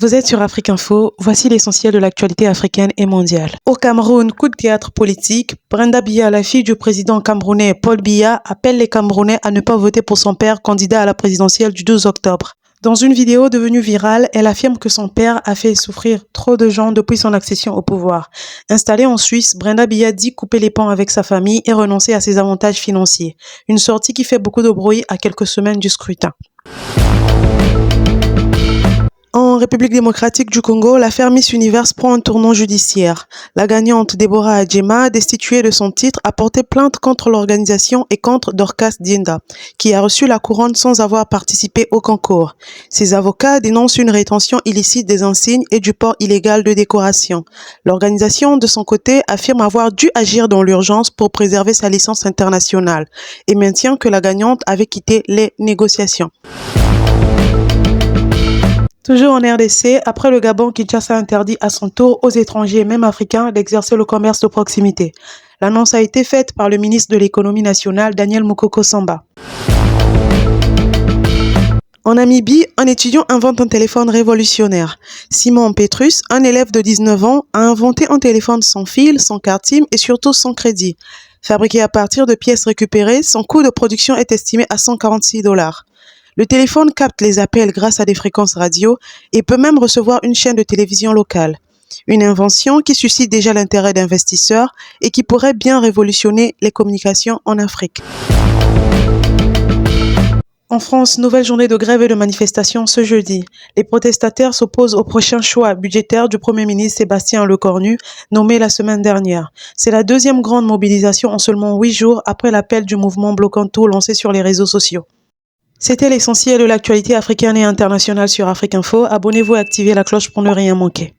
Vous êtes sur Afrique Info, voici l'essentiel de l'actualité africaine et mondiale. Au Cameroun, coup de théâtre politique, Brenda Biya, la fille du président camerounais Paul Biya, appelle les Camerounais à ne pas voter pour son père, candidat à la présidentielle du 12 octobre. Dans une vidéo devenue virale, elle affirme que son père a fait souffrir trop de gens depuis son accession au pouvoir. Installée en Suisse, Brenda Biya dit couper les ponts avec sa famille et renoncer à ses avantages financiers. Une sortie qui fait beaucoup de bruit à quelques semaines du scrutin. En République démocratique du Congo, l'affaire Miss Univers prend un tournant judiciaire. La gagnante Deborah Adjema, destituée de son titre, a porté plainte contre l'organisation et contre Dorcas Dienda, qui a reçu la couronne sans avoir participé au concours. Ses avocats dénoncent une rétention illicite des insignes et du port illégal de décoration. L'organisation, de son côté, affirme avoir dû agir dans l'urgence pour préserver sa licence internationale et maintient que la gagnante avait quitté les négociations. Toujours en RDC, après le Gabon, Kinshasa interdit à son tour aux étrangers, même africains, d'exercer le commerce de proximité. L'annonce a été faite par le ministre de l'économie nationale, Daniel Mukoko Samba. En Namibie, un étudiant invente un téléphone révolutionnaire. Simon Petrus, un élève de 19 ans, a inventé un téléphone sans fil, sans carte SIM et surtout sans crédit. Fabriqué à partir de pièces récupérées, son coût de production est estimé à $146. Le téléphone capte les appels grâce à des fréquences radio et peut même recevoir une chaîne de télévision locale. Une invention qui suscite déjà l'intérêt d'investisseurs et qui pourrait bien révolutionner les communications en Afrique. En France, nouvelle journée de grève et de manifestation ce jeudi. Les protestataires s'opposent au prochain choix budgétaire du Premier ministre Sébastien Lecornu, nommé la semaine dernière. C'est la deuxième grande mobilisation en seulement 8 jours après l'appel du mouvement Bloquant Tout lancé sur les réseaux sociaux. C'était l'essentiel de l'actualité africaine et internationale sur Afrique Info. Abonnez-vous et activez la cloche pour ne rien manquer.